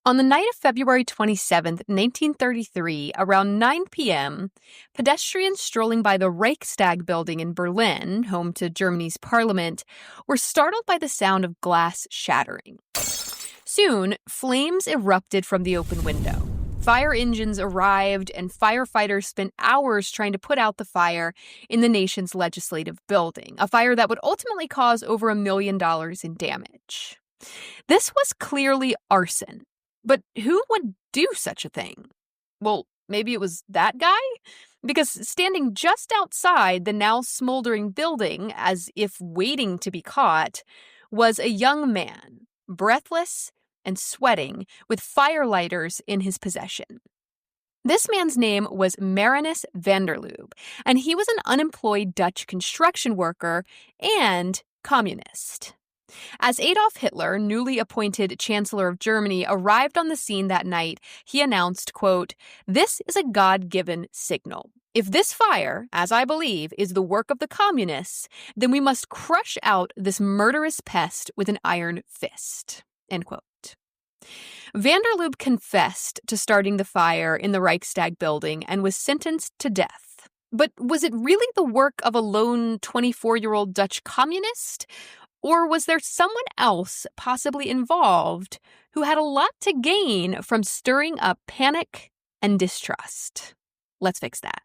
On the night of February 27, 1933, around 9 p.m., pedestrians strolling by the Reichstag building in Berlin, home to Germany's parliament, were startled by the sound of glass shattering. Soon, flames erupted from the open window. Fire engines arrived, and firefighters spent hours trying to put out the fire in the nation's legislative building, a fire that would ultimately cause over $1 million in damage. This was clearly arson. But who would do such a thing? Well, maybe it was that guy? Because standing just outside the now smoldering building, as if waiting to be caught, was a young man, breathless and sweating, with firelighters in his possession. This man's name was Marinus van der Lubbe, and he was an unemployed Dutch construction worker and communist. As Adolf Hitler, newly appointed Chancellor of Germany, arrived on the scene that night, he announced, quote, "This is a God-given signal. If this fire, as I believe, is the work of the communists, then we must crush out this murderous pest with an iron fist," end quote. Van der Lubbe confessed to starting the fire in the Reichstag building and was sentenced to death. But was it really the work of a lone 24-year-old Dutch communist? Or was there someone else possibly involved who had a lot to gain from stirring up panic and distrust? Let's fix that.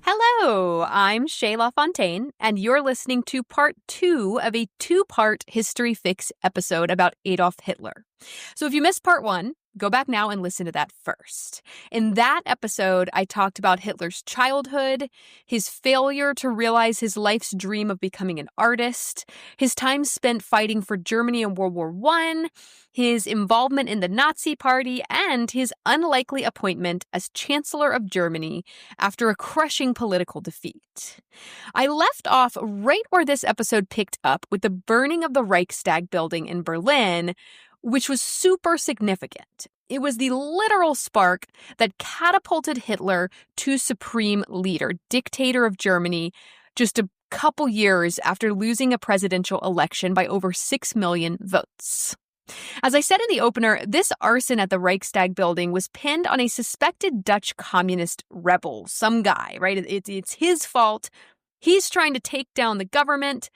Hello, I'm LaFountaine, and you're listening to part 2 of a 2-part History Fix episode about Adolf Hitler. So if you missed part 1, go back now and listen to that first. In that episode, I talked about Hitler's childhood, his failure to realize his life's dream of becoming an artist, his time spent fighting for Germany in World War I, his involvement in the Nazi Party, and his unlikely appointment as Chancellor of Germany after a crushing political defeat. I left off right where this episode picked up with the burning of the Reichstag building in Berlin, which was super significant. It was the literal spark that catapulted Hitler to supreme leader, dictator of Germany, just a couple years after losing a presidential election by over 6 million votes. As I said in the opener, this arson at the Reichstag building was pinned on a suspected Dutch communist rebel, some guy, right? It's his fault. He's trying to take down the government.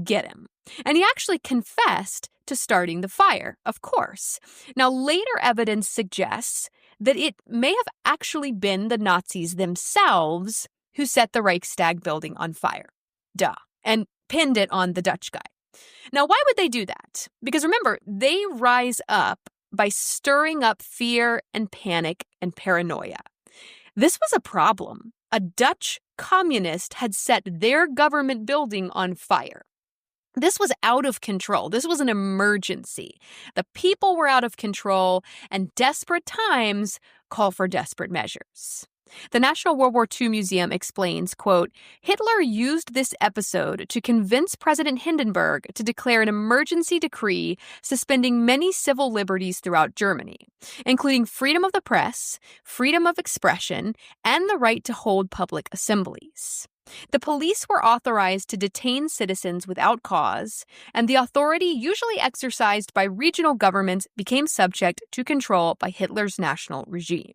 Get him. And he actually confessed to starting the fire, of course. Now, later evidence suggests that it may have actually been the Nazis themselves who set the Reichstag building on fire. Duh. And pinned it on the Dutch guy. Now, why would they do that? Because remember, they rise up by stirring up fear and panic and paranoia. This was a problem. A Dutch communist had set their government building on fire. This was out of control. This was an emergency. The people were out of control, and desperate times call for desperate measures. The National World War II Museum explains, quote, "Hitler used this episode to convince President Hindenburg to declare an emergency decree suspending many civil liberties throughout Germany, including freedom of the press, freedom of expression, and the right to hold public assemblies. The police were authorized to detain citizens without cause, and the authority usually exercised by regional governments became subject to control by Hitler's national regime.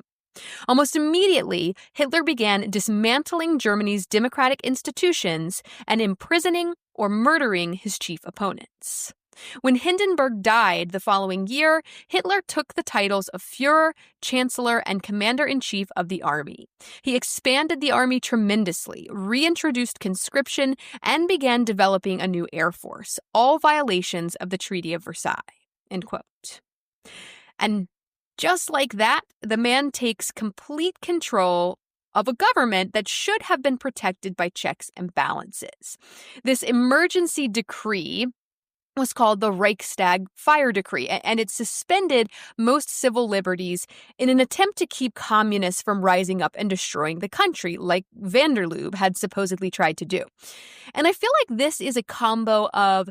Almost immediately, Hitler began dismantling Germany's democratic institutions and imprisoning or murdering his chief opponents. When Hindenburg died the following year, Hitler took the titles of Führer, Chancellor, and Commander-in-Chief of the Army. He expanded the army tremendously, reintroduced conscription, and began developing a new air force, all violations of the Treaty of Versailles." End quote. And just like that, the man takes complete control of a government that should have been protected by checks and balances. This emergency decree was called the Reichstag Fire Decree, and it suspended most civil liberties in an attempt to keep communists from rising up and destroying the country, like van der Lubbe had supposedly tried to do. And I feel like this is a combo of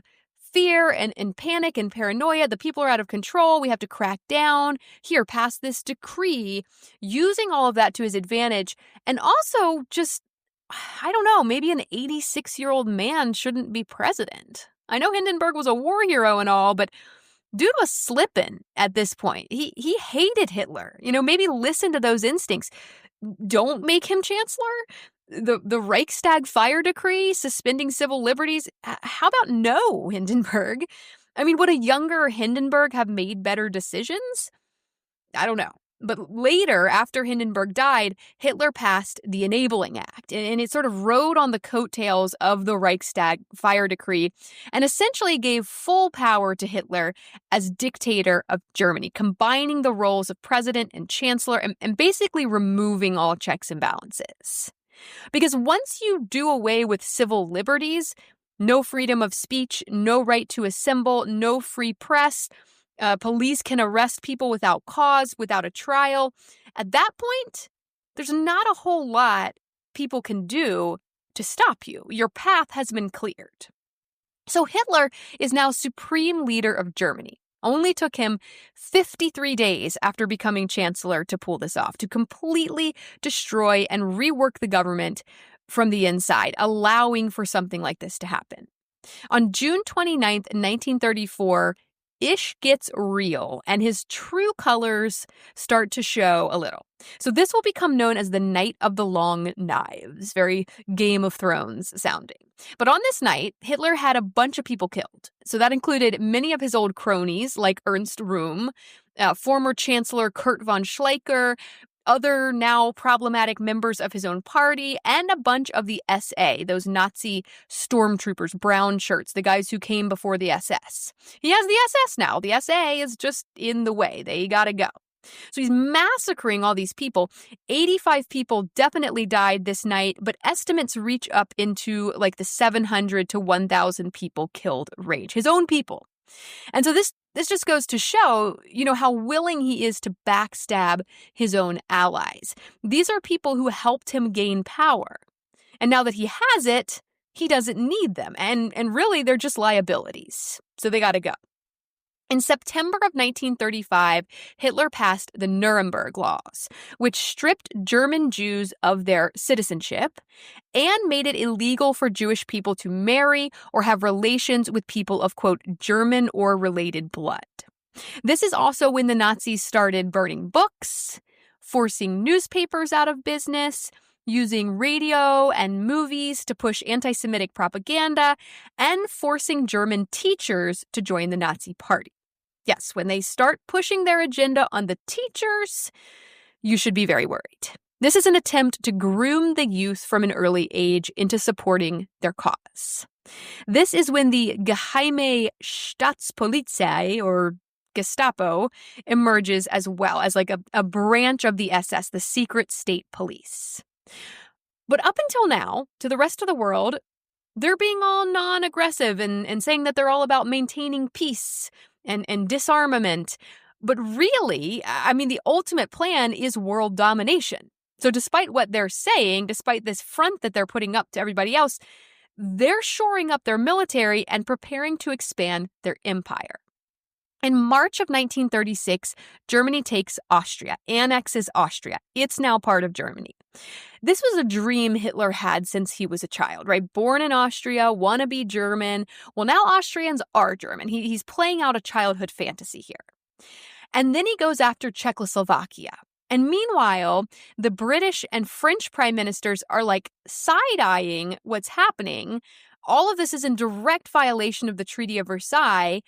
fear and panic and paranoia. The people are out of control. We have to crack down. Here, pass this decree, using all of that to his advantage. And also just, I don't know, maybe an 86-year-old man shouldn't be president. I know Hindenburg was a war hero and all, but dude was slipping at this point. He hated Hitler. Maybe listen to those instincts. Don't make him chancellor. The Reichstag Fire decree suspending civil liberties. How about no, Hindenburg? I mean, would a younger Hindenburg have made better decisions? I don't know. But later, after Hindenburg died, Hitler passed the Enabling Act, and it sort of rode on the coattails of the Reichstag Fire decree and essentially gave full power to Hitler as dictator of Germany, combining the roles of president and chancellor and basically removing all checks and balances. Because once you do away with civil liberties, no freedom of speech, no right to assemble, no free press, police can arrest people without cause, without a trial. At that point, there's not a whole lot people can do to stop you. Your path has been cleared. So Hitler is now supreme leader of Germany. Only took him 53 days after becoming chancellor to pull this off, to completely destroy and rework the government from the inside, allowing for something like this to happen. On June 29th, 1934, Ish gets real, and his true colors start to show a little. So this will become known as the Night of the Long Knives, very Game of Thrones sounding. But on this night, Hitler had a bunch of people killed. So that included many of his old cronies, like Ernst Röhm, former Chancellor Kurt von Schleicher, other now problematic members of his own party, and a bunch of the SA, those Nazi stormtroopers, brown shirts, the guys who came before the SS. He has the SS now. The SA is just in the way. They gotta go. So he's massacring all these people. 85 people definitely died this night, but estimates reach up into like the 700 to 1,000 people killed range. His own people. And so this just goes to show, how willing he is to backstab his own allies. These are people who helped him gain power. And now that he has it, he doesn't need them. And really, they're just liabilities. So they got to go. In September of 1935, Hitler passed the Nuremberg Laws, which stripped German Jews of their citizenship and made it illegal for Jewish people to marry or have relations with people of, quote, German or related blood. This is also when the Nazis started burning books, forcing newspapers out of business, using radio and movies to push anti-Semitic propaganda, and forcing German teachers to join the Nazi Party. Yes, when they start pushing their agenda on the teachers, you should be very worried. This is an attempt to groom the youth from an early age into supporting their cause. This is when the Geheime Staatspolizei, or Gestapo, emerges as well as like a branch of the SS, the secret state police. But up until now, to the rest of the world, they're being all non-aggressive and saying that they're all about maintaining peace and disarmament. But really, I mean, the ultimate plan is world domination. So despite what they're saying, despite this front that they're putting up to everybody else, they're shoring up their military and preparing to expand their empire. In March of 1936, Germany takes Austria, annexes Austria. It's now part of Germany. This was a dream Hitler had since he was a child, right? Born in Austria, wanna be German. Well, now Austrians are German. He's playing out a childhood fantasy here. And then he goes after Czechoslovakia. And meanwhile, the British and French prime ministers are like side-eyeing what's happening. All of this is in direct violation of the Treaty of Versailles.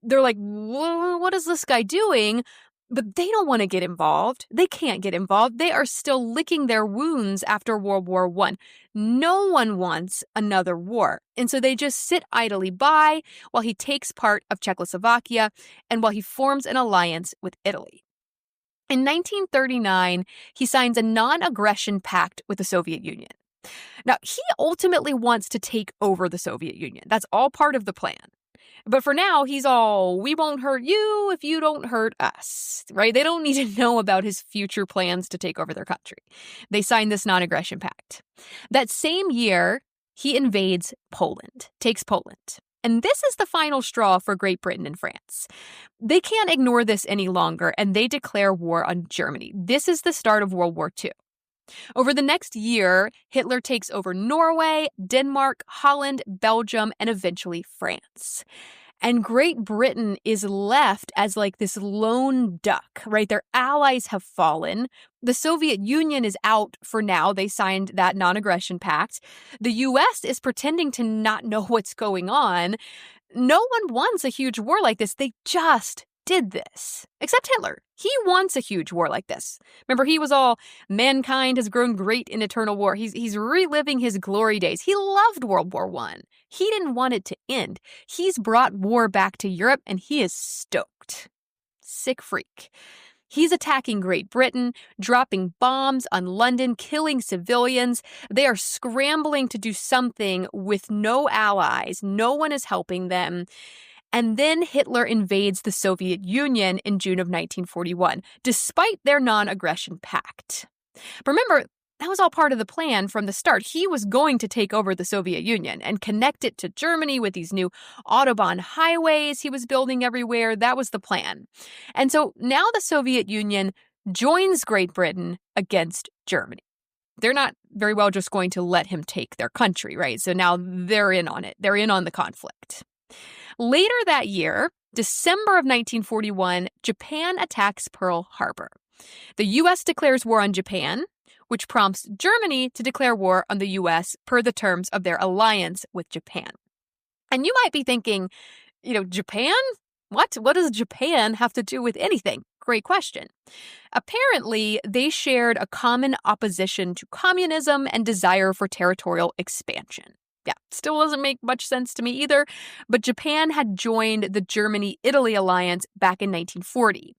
They're like, what is this guy doing? But they don't want to get involved. They can't get involved. They are still licking their wounds after World War I. No one wants another war. And so they just sit idly by while he takes part of Czechoslovakia and while he forms an alliance with Italy. In 1939, he signs a non-aggression pact with the Soviet Union. Now, he ultimately wants to take over the Soviet Union. That's all part of the plan. But for now, he's all, we won't hurt you if you don't hurt us, right? They don't need to know about his future plans to take over their country. They signed this non-aggression pact. That same year, he invades Poland, takes Poland. And this is the final straw for Great Britain and France. They can't ignore this any longer, and they declare war on Germany. This is the start of World War II. Over the next year, Hitler takes over Norway, Denmark, Holland, Belgium, and eventually France. And Great Britain is left as like this lone duck, right? Their allies have fallen. The Soviet Union is out for now. They signed that non-aggression pact. The U.S. is pretending to not know what's going on. No one wants a huge war like this. They just did this, except Hitler. He wants a huge war like this. Remember, he was all, mankind has grown great in eternal war. He's reliving his glory days. He loved World War I. He didn't want it to end. He's brought war back to Europe, and he is stoked. Sick freak. He's attacking Great Britain, dropping bombs on London, killing civilians. They are scrambling to do something with no allies. No one is helping them. And then Hitler invades the Soviet Union in June of 1941, despite their non-aggression pact. But remember, that was all part of the plan from the start. He was going to take over the Soviet Union and connect it to Germany with these new Autobahn highways he was building everywhere. That was the plan. And so now the Soviet Union joins Great Britain against Germany. They're not very well just going to let him take their country, right? So now they're in on it. They're in on the conflict. Later that year, December of 1941, Japan attacks Pearl Harbor. The U.S. declares war on Japan, which prompts Germany to declare war on the U.S. per the terms of their alliance with Japan. And you might be thinking, Japan? What? What does Japan have to do with anything? Great question. Apparently, they shared a common opposition to communism and desire for territorial expansion. Yeah, still doesn't make much sense to me either, but Japan had joined the Germany-Italy alliance back in 1940.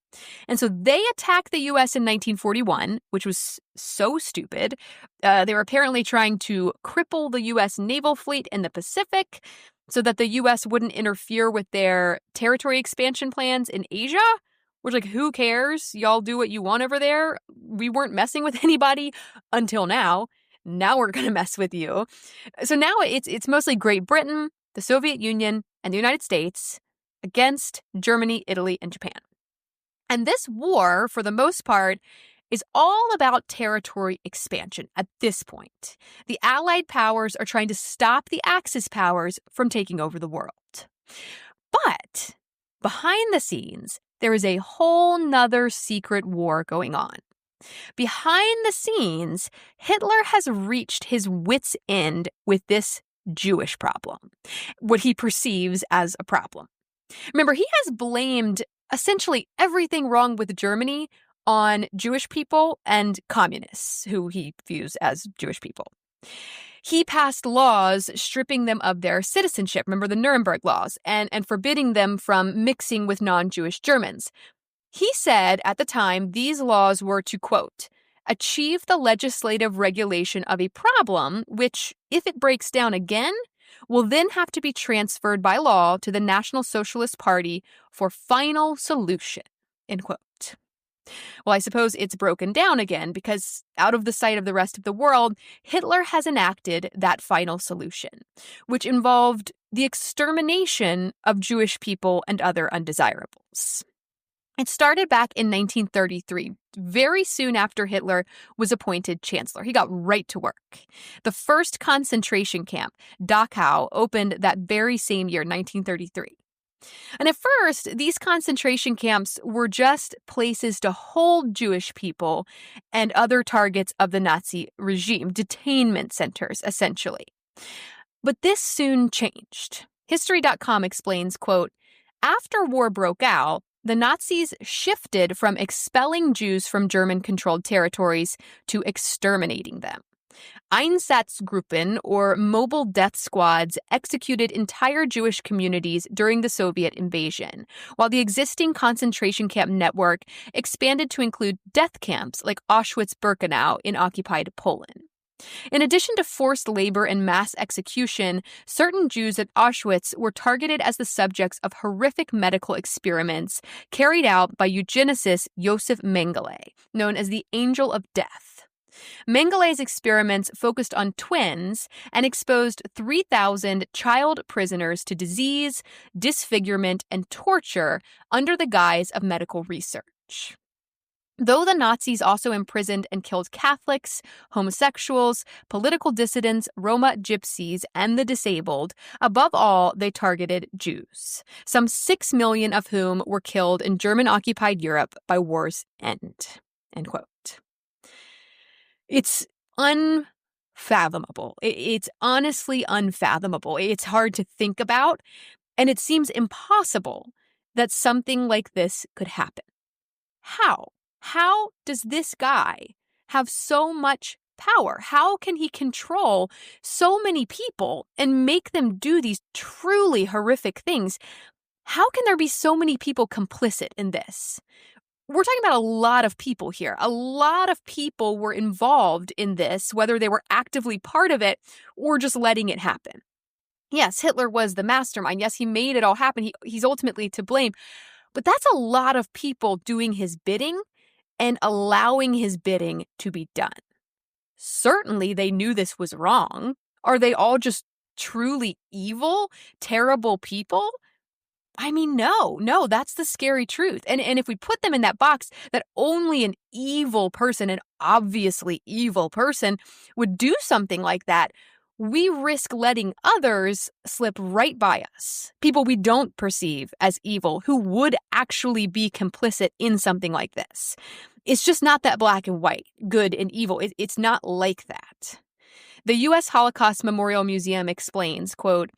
And so they attacked the U.S. in 1941, which was so stupid. They were apparently trying to cripple the U.S. naval fleet in the Pacific so that the U.S. wouldn't interfere with their territory expansion plans in Asia. Which, who cares? Y'all do what you want over there. We weren't messing with anybody until now. Now we're going to mess with you. So now it's mostly Great Britain, the Soviet Union, and the United States against Germany, Italy, and Japan. And this war, for the most part, is all about territory expansion at this point. The Allied powers are trying to stop the Axis powers from taking over the world. But behind the scenes, there is a whole nother secret war going on. Behind the scenes, Hitler has reached his wit's end with this Jewish problem, what he perceives as a problem. Remember, he has blamed essentially everything wrong with Germany on Jewish people and communists, who he views as Jewish people. He passed laws stripping them of their citizenship, remember the Nuremberg laws, and forbidding them from mixing with non-Jewish Germans. He said at the time these laws were to, quote, achieve the legislative regulation of a problem which, if it breaks down again, will then have to be transferred by law to the National Socialist Party for final solution, end quote. Well, I suppose it's broken down again because out of the sight of the rest of the world, Hitler has enacted that final solution, which involved the extermination of Jewish people and other undesirables. It started back in 1933, very soon after Hitler was appointed chancellor. He got right to work. The first concentration camp, Dachau, opened that very same year, 1933. And at first, these concentration camps were just places to hold Jewish people and other targets of the Nazi regime, detainment centers, essentially. But this soon changed. History.com explains, quote, after war broke out, the Nazis shifted from expelling Jews from German-controlled territories to exterminating them. Einsatzgruppen, or mobile death squads, executed entire Jewish communities during the Soviet invasion, while the existing concentration camp network expanded to include death camps like Auschwitz-Birkenau in occupied Poland. In addition to forced labor and mass execution, certain Jews at Auschwitz were targeted as the subjects of horrific medical experiments carried out by eugenicist Josef Mengele, known as the Angel of Death. Mengelé's experiments focused on twins and exposed 3,000 child prisoners to disease, disfigurement, and torture under the guise of medical research. Though the Nazis also imprisoned and killed Catholics, homosexuals, political dissidents, Roma gypsies, and the disabled, above all, they targeted Jews, some 6 million of whom were killed in German-occupied Europe by war's end. End quote. It's unfathomable. It's honestly unfathomable. It's hard to think about, and it seems impossible that something like this could happen. How? How does this guy have so much power? How can he control so many people and make them do these truly horrific things? How can there be so many people complicit in this? We're talking about a lot of people here. A lot of people were involved in this, whether they were actively part of it or just letting it happen. Yes, Hitler was the mastermind. Yes, he made it all happen. He's ultimately to blame. But that's a lot of people doing his bidding and allowing his bidding to be done. Certainly, they knew this was wrong. Are they all just truly evil, terrible people? I mean, no, that's the scary truth. And if we put them in that box that only an evil person, an obviously evil person, would do something like that, we risk letting others slip right by us. People we don't perceive as evil who would actually be complicit in something like this. It's just not that black and white, good and evil. It's not like that. The U.S. Holocaust Memorial Museum explains, quote,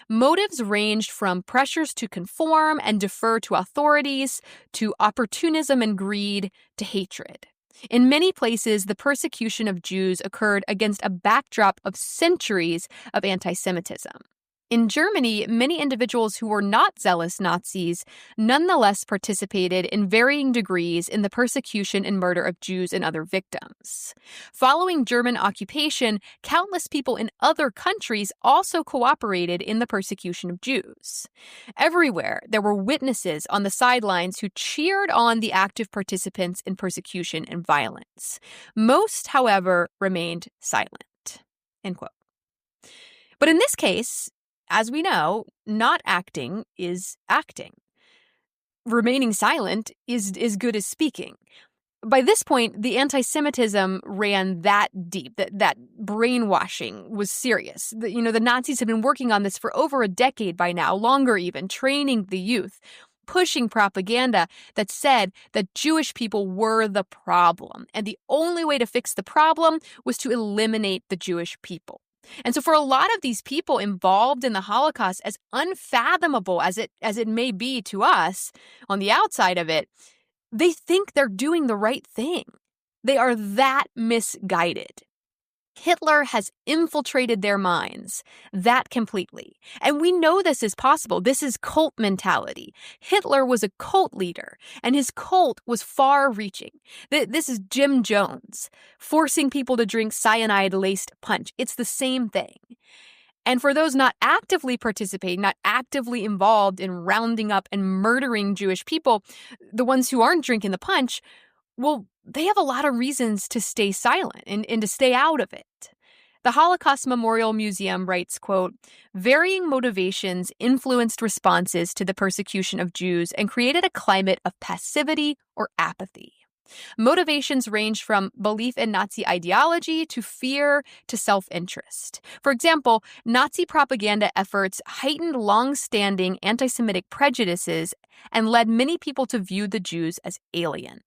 motives ranged from pressures to conform and defer to authorities, to opportunism and greed, to hatred. In many places, the persecution of Jews occurred against a backdrop of centuries of anti-Semitism. In Germany, many individuals who were not zealous Nazis nonetheless participated in varying degrees in the persecution and murder of Jews and other victims. Following German occupation, countless people in other countries also cooperated in the persecution of Jews. Everywhere, there were witnesses on the sidelines who cheered on the active participants in persecution and violence. Most, however, remained silent. End quote. But in this case, as we know, not acting is acting. Remaining silent is as good as speaking. By this point, the anti-Semitism ran that deep, that brainwashing was serious. The Nazis had been working on this for over a decade by now, longer even, training the youth, pushing propaganda that said that Jewish people were the problem, and the only way to fix the problem was to eliminate the Jewish people. And so for a lot of these people involved in the Holocaust, as unfathomable as it may be to us on the outside of it, they think they're doing the right thing. They are that misguided. Hitler has infiltrated their minds that completely. And we know this is possible. This is cult mentality. Hitler was a cult leader, and his cult was far-reaching. This is Jim Jones, forcing people to drink cyanide-laced punch. It's the same thing. And for those not actively participating, not actively involved in rounding up and murdering Jewish people, the ones who aren't drinking the punch, well, they have a lot of reasons to stay silent and to stay out of it. The Holocaust Memorial Museum writes, quote, varying motivations influenced responses to the persecution of Jews and created a climate of passivity or apathy. Motivations range from belief in Nazi ideology to fear to self-interest. For example, Nazi propaganda efforts heightened long-standing anti-Semitic prejudices and led many people to view the Jews as alien.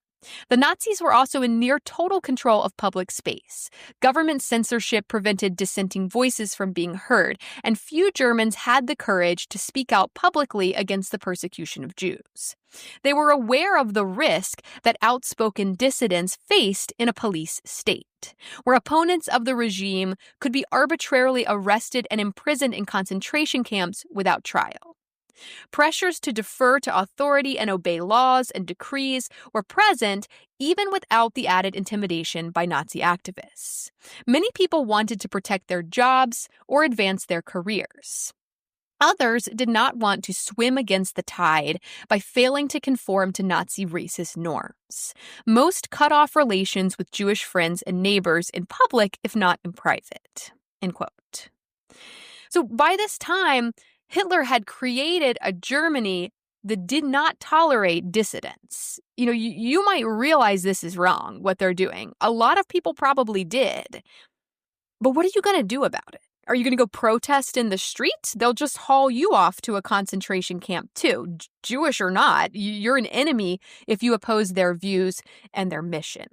The Nazis were also in near total control of public space. Government censorship prevented dissenting voices from being heard, and few Germans had the courage to speak out publicly against the persecution of Jews. They were aware of the risk that outspoken dissidents faced in a police state, where opponents of the regime could be arbitrarily arrested and imprisoned in concentration camps without trial. Pressures to defer to authority and obey laws and decrees were present even without the added intimidation by Nazi activists. Many people wanted to protect their jobs or advance their careers. Others did not want to swim against the tide by failing to conform to Nazi racist norms. Most cut off relations with Jewish friends and neighbors in public, if not in private. End quote. So by this time, Hitler had created a Germany that did not tolerate dissidents. You might realize this is wrong, what they're doing. A lot of people probably did. But what are you going to do about it? Are you going to go protest in the street? They'll just haul you off to a concentration camp too. Jewish or not, you're an enemy if you oppose their views and their mission.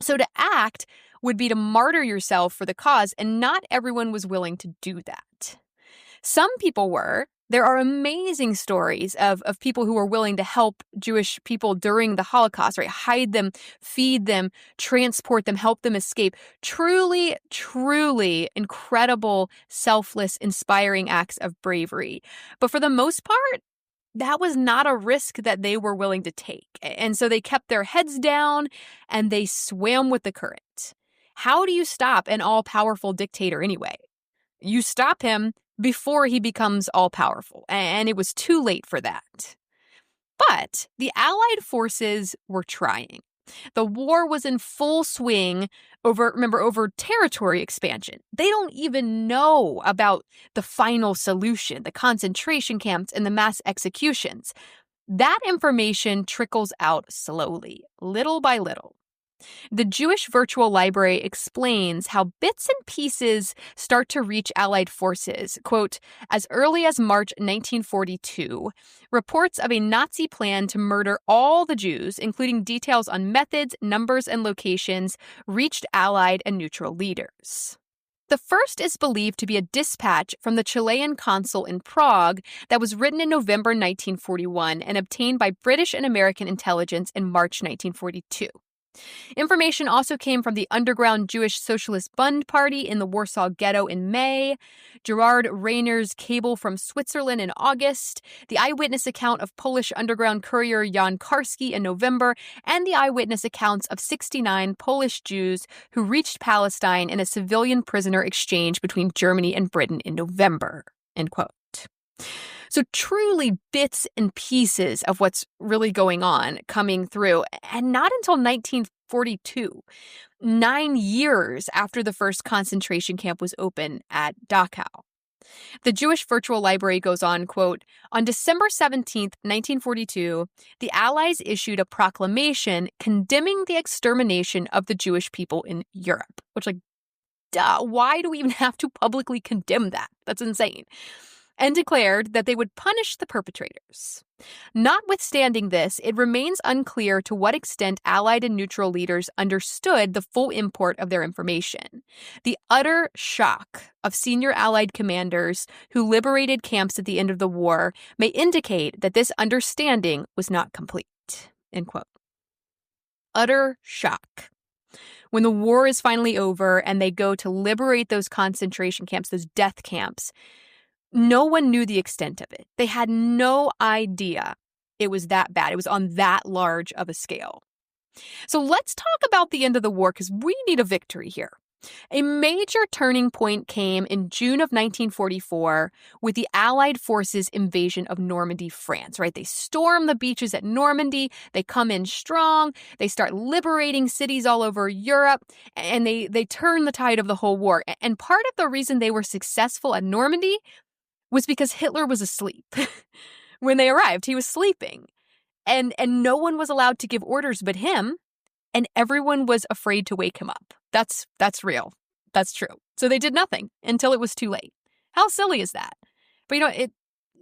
So to act would be to martyr yourself for the cause, and not everyone was willing to do that. Some people were. There are amazing stories of people who were willing to help Jewish people during the Holocaust, right? Hide them, feed them, transport them, help them escape. Truly, truly incredible, selfless, inspiring acts of bravery. But for the most part, that was not a risk that they were willing to take. And so they kept their heads down and they swam with the current. How do you stop an all-powerful dictator anyway? You stop him before he becomes all-powerful, and it was too late for that. But the Allied forces were trying. The war was in full swing over territory expansion. They don't even know about the final solution, the concentration camps and the mass executions. That information trickles out slowly, little by little. The Jewish Virtual Library explains how bits and pieces start to reach Allied forces. Quote, as early as March 1942, reports of a Nazi plan to murder all the Jews, including details on methods, numbers, and locations, reached Allied and neutral leaders. The first is believed to be a dispatch from the Chilean consul in Prague that was written in November 1941 and obtained by British and American intelligence in March 1942. Information also came from the underground Jewish Socialist Bund Party in the Warsaw Ghetto in May, Gerard Rainer's cable from Switzerland in August, the eyewitness account of Polish underground courier Jan Karski in November, and the eyewitness accounts of 69 Polish Jews who reached Palestine in a civilian prisoner exchange between Germany and Britain in November. End quote. So truly bits and pieces of what's really going on coming through, and not until 1942, 9 years after the first concentration camp was open at Dachau. The Jewish Virtual Library goes on, quote, on December 17th, 1942, the Allies issued a proclamation condemning the extermination of the Jewish people in Europe, which, why do we even have to publicly condemn that? That's insane. And declared that they would punish the perpetrators. Notwithstanding this, it remains unclear to what extent Allied and neutral leaders understood the full import of their information. The utter shock of senior Allied commanders who liberated camps at the end of the war may indicate that this understanding was not complete. End quote. Utter shock. When the war is finally over and they go to liberate those concentration camps, those death camps, no one knew the extent of it. They had no idea it was that bad. It was on that large of a scale. So let's talk about the end of the war, because we need a victory here. A major turning point came in June of 1944 with the Allied forces' invasion of Normandy, France, right? They storm the beaches at Normandy. They come in strong. They start liberating cities all over Europe, and they turn the tide of the whole war. And part of the reason they were successful at Normandy was because Hitler was asleep. When they arrived, he was sleeping. And no one was allowed to give orders but him, and everyone was afraid to wake him up. That's real. That's true. So they did nothing until it was too late. How silly is that? But it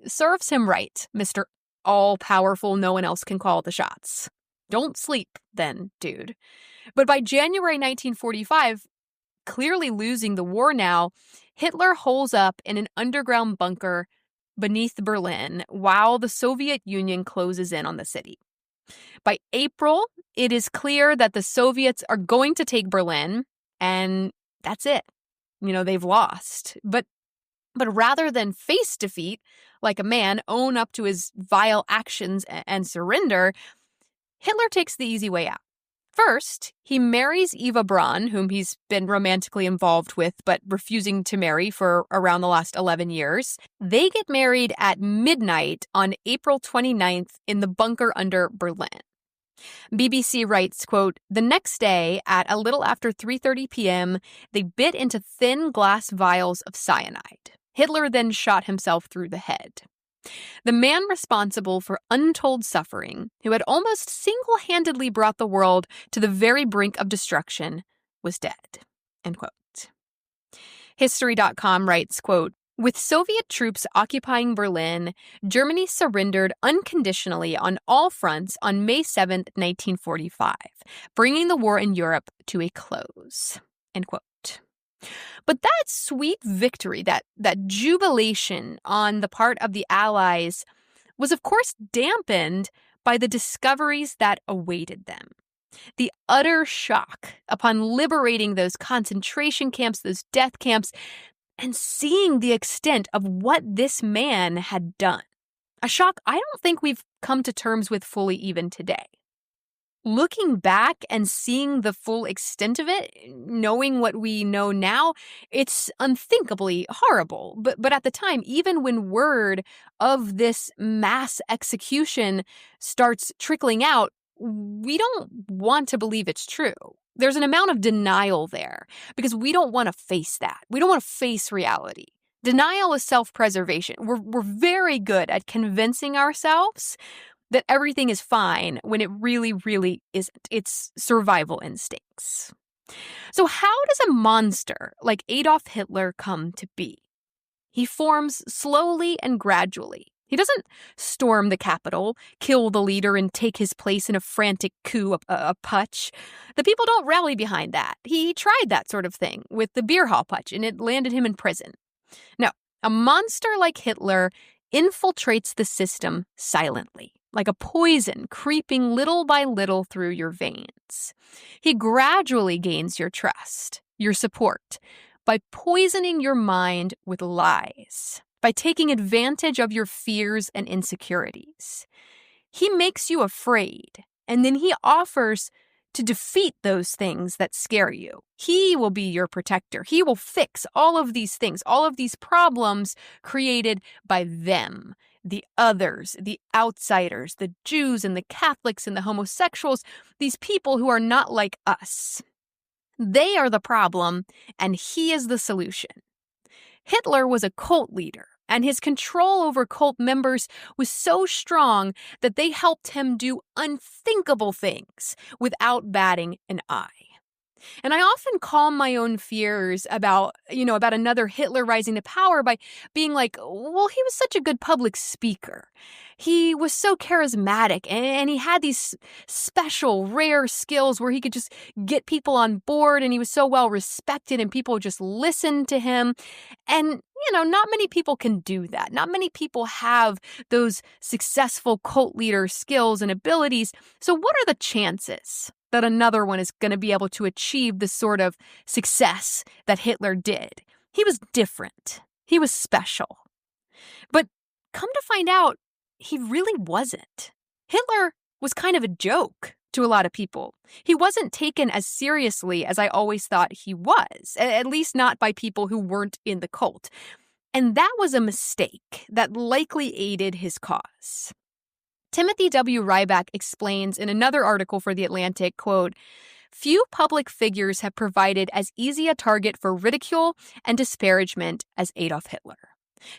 serves him right, Mr. All-Powerful, no one else can call the shots. Don't sleep then, dude. But by January 1945, clearly losing the war now, Hitler holes up in an underground bunker beneath Berlin while the Soviet Union closes in on the city. By April, it is clear that the Soviets are going to take Berlin, and that's it. They've lost. But rather than face defeat, like a man, own up to his vile actions and surrender, Hitler takes the easy way out. First, he marries Eva Braun, whom he's been romantically involved with but refusing to marry for around the last 11 years. They get married at midnight on April 29th in the bunker under Berlin. BBC writes, quote, "The next day, at a little after 3:30 p.m., they bit into thin glass vials of cyanide. Hitler then shot himself through the head. The man responsible for untold suffering, who had almost single-handedly brought the world to the very brink of destruction, was dead." End quote. History.com writes, quote, "With Soviet troops occupying Berlin, Germany surrendered unconditionally on all fronts on May 7, 1945, bringing the war in Europe to a close." End quote. But that sweet victory, that jubilation on the part of the Allies was, of course, dampened by the discoveries that awaited them. The utter shock upon liberating those concentration camps, those death camps, and seeing the extent of what this man had done. A shock I don't think we've come to terms with fully even today. Looking back and seeing the full extent of it, knowing what we know now, it's unthinkably horrible. But at the time, even when word of this mass execution starts trickling out, we don't want to believe it's true. There's an amount of denial there because we don't want to face that. We don't want to face reality. Denial is self-preservation. We're very good at convincing ourselves that everything is fine when it really, really isn't. It's survival instincts. So how does a monster like Adolf Hitler come to be? He forms slowly and gradually. He doesn't storm the Capitol, kill the leader, and take his place in a frantic coup, a putsch. The people don't rally behind that. He tried that sort of thing with the beer hall putsch, and it landed him in prison. No, a monster like Hitler infiltrates the system silently, like a poison creeping little by little through your veins. He gradually gains your trust, your support, by poisoning your mind with lies, by taking advantage of your fears and insecurities. He makes you afraid, and then he offers to defeat those things that scare you. He will be your protector. He will fix all of these things, all of these problems created by them. The others, the outsiders, the Jews and the Catholics and the homosexuals, these people who are not like us. They are the problem, and he is the solution. Hitler was a cult leader, and his control over cult members was so strong that they helped him do unthinkable things without batting an eye. And I often calm my own fears about another Hitler rising to power by being like, well, he was such a good public speaker. He was so charismatic, and he had these special, rare skills where he could just get people on board, and he was so well respected, and people just listened to him. And, not many people can do that. Not many people have those successful cult leader skills and abilities. So what are the chances that another one is going to be able to achieve the sort of success that Hitler did? He was different. He was special. But come to find out, he really wasn't. Hitler was kind of a joke to a lot of people. He wasn't taken as seriously as I always thought he was, at least not by people who weren't in the cult. And that was a mistake that likely aided his cause. Timothy W. Ryback explains in another article for The Atlantic, quote, "Few public figures have provided as easy a target for ridicule and disparagement as Adolf Hitler.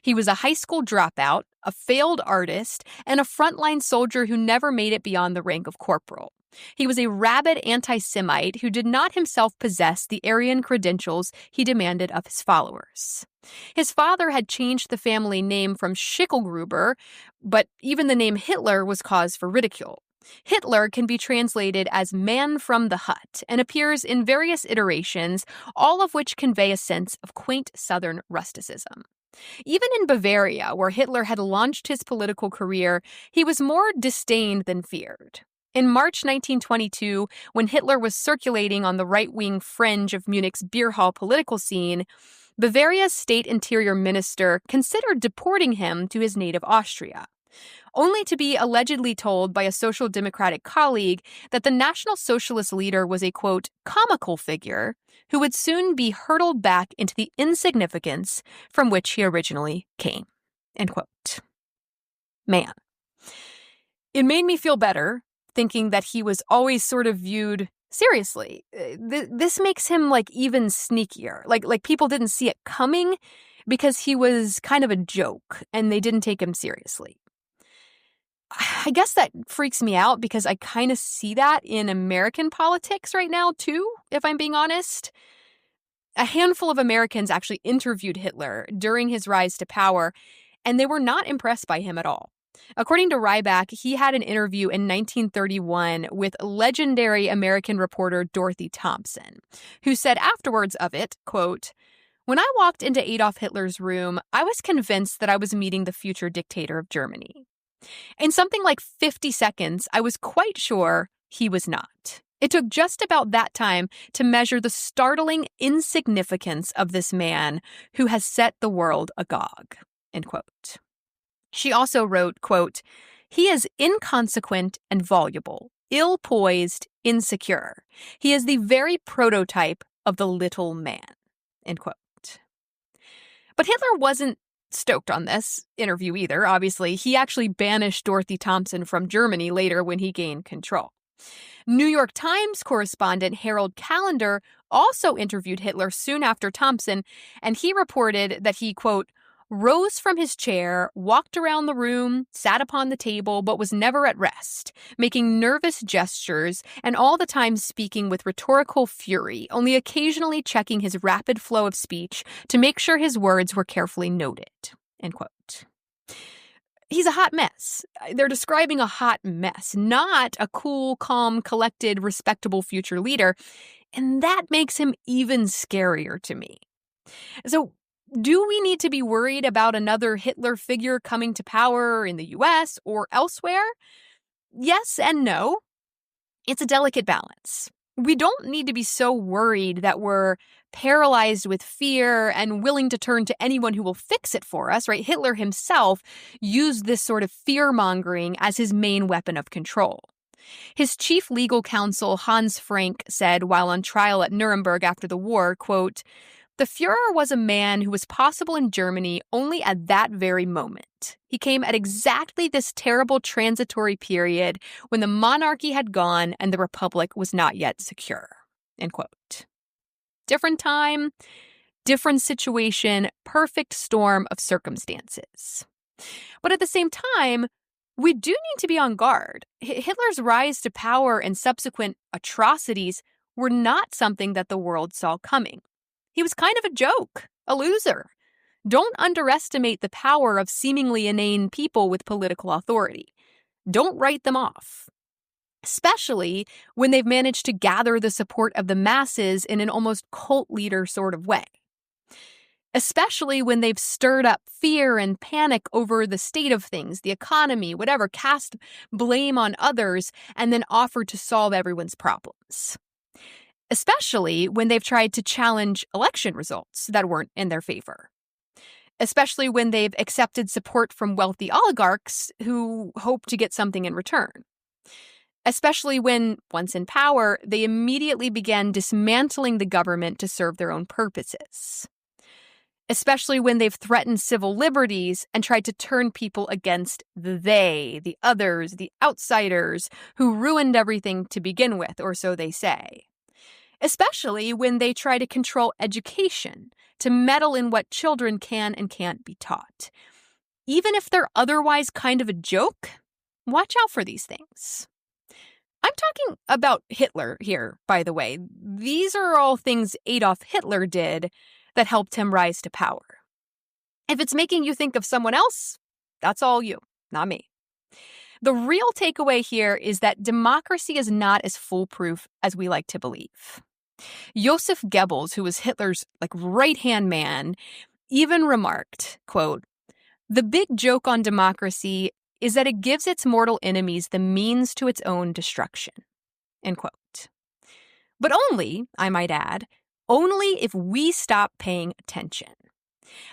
He was a high school dropout, a failed artist, and a frontline soldier who never made it beyond the rank of corporal. He was a rabid anti-Semite who did not himself possess the Aryan credentials he demanded of his followers. His father had changed the family name from Schicklgruber, but even the name Hitler was cause for ridicule. Hitler can be translated as man from the hut and appears in various iterations, all of which convey a sense of quaint southern rusticism. Even in Bavaria, where Hitler had launched his political career, he was more disdained than feared. In March 1922, when Hitler was circulating on the right-wing fringe of Munich's beer hall political scene, Bavaria's state interior minister considered deporting him to his native Austria. only to be allegedly told by a Social Democratic colleague that the National Socialist leader was a, quote, comical figure who would soon be hurtled back into the insignificance from which he originally came, end quote. Man. It made me feel better thinking that he was always sort of viewed seriously. This makes him even sneakier. Like people didn't see it coming because he was kind of a joke and they didn't take him seriously. I guess that freaks me out because I kind of see that in American politics right now too, if I'm being honest. A handful of Americans actually interviewed Hitler during his rise to power, and they were not impressed by him at all. According to Ryback, he had an interview in 1931 with legendary American reporter Dorothy Thompson, who said afterwards of it, quote, "When I walked into Adolf Hitler's room, I was convinced that I was meeting the future dictator of Germany. In something like 50 seconds, I was quite sure he was not. It took just about that time to measure the startling insignificance of this man who has set the world agog," end quote. She also wrote, quote, "He is inconsequent and voluble, ill-poised, insecure. He is the very prototype of the little man," end quote. But Hitler wasn't stoked on this interview either, obviously. He actually banished Dorothy Thompson from Germany later when he gained control. New York Times correspondent Harold Callender also interviewed Hitler soon after Thompson, and he reported that he, quote, "rose from his chair, walked around the room, sat upon the table, but was never at rest, making nervous gestures, and all the time speaking with rhetorical fury, only occasionally checking his rapid flow of speech to make sure his words were carefully noted," end quote. He's a hot mess. They're describing a hot mess, not a cool, calm, collected, respectable future leader, and that makes him even scarier to me. So, do we need to be worried about another Hitler figure coming to power in the US or elsewhere? Yes and no. It's a delicate balance. We don't need to be so worried that we're paralyzed with fear and willing to turn to anyone who will fix it for us, right? Hitler himself used this sort of fear-mongering as his main weapon of control. His chief legal counsel, Hans Frank, said while on trial at Nuremberg after the war, quote, "The Führer was a man who was possible in Germany only at that very moment. He came at exactly this terrible transitory period when the monarchy had gone and the republic was not yet secure," end quote. Different time, different situation, perfect storm of circumstances. But at the same time, we do need to be on guard. Hitler's rise to power and subsequent atrocities were not something that the world saw coming. He was kind of a joke, a loser. Don't underestimate the power of seemingly inane people with political authority. Don't write them off, especially when they've managed to gather the support of the masses in an almost cult leader sort of way. Especially when they've stirred up fear and panic over the state of things, the economy, whatever, cast blame on others, and then offered to solve everyone's problems. Especially when they've tried to challenge election results that weren't in their favor. Especially when they've accepted support from wealthy oligarchs who hope to get something in return. Especially when, once in power, they immediately began dismantling the government to serve their own purposes. Especially when they've threatened civil liberties and tried to turn people against the others, the outsiders, who ruined everything to begin with, or so they say. Especially when they try to control education, to meddle in what children can and can't be taught. Even if they're otherwise kind of a joke, watch out for these things. I'm talking about Hitler here, by the way. These are all things Adolf Hitler did that helped him rise to power. If it's making you think of someone else, that's all you, not me. The real takeaway here is that democracy is not as foolproof as we like to believe. Joseph Goebbels, who was Hitler's right-hand man, even remarked, quote, "The big joke on democracy is that it gives its mortal enemies the means to its own destruction," end quote. But only, I might add, only if we stop paying attention.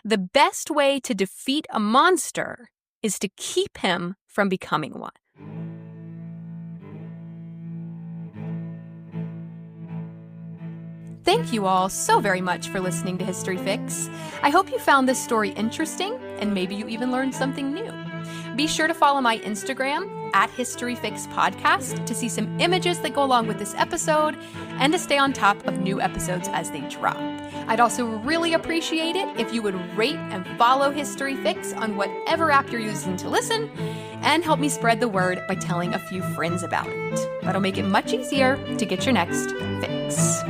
The best way to defeat a monster is to keep him from becoming one. Thank you all so very much for listening to History Fix. I hope you found this story interesting and maybe you even learned something new. Be sure to follow my Instagram @HistoryFixPodcast to see some images that go along with this episode and to stay on top of new episodes as they drop. I'd also really appreciate it if you would rate and follow History Fix on whatever app you're using to listen and help me spread the word by telling a few friends about it. That'll make it much easier to get your next fix.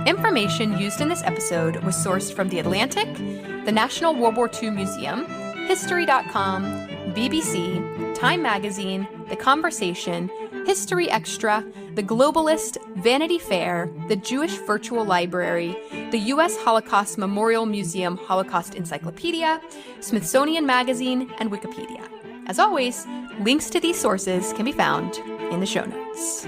Information used in this episode was sourced from The Atlantic, the National World War II Museum, History.com, BBC, Time Magazine, The Conversation, History Extra, The Globalist, Vanity Fair, the Jewish Virtual Library, the U.S. Holocaust Memorial Museum Holocaust Encyclopedia, Smithsonian Magazine, and Wikipedia. As always, links to these sources can be found in the show notes.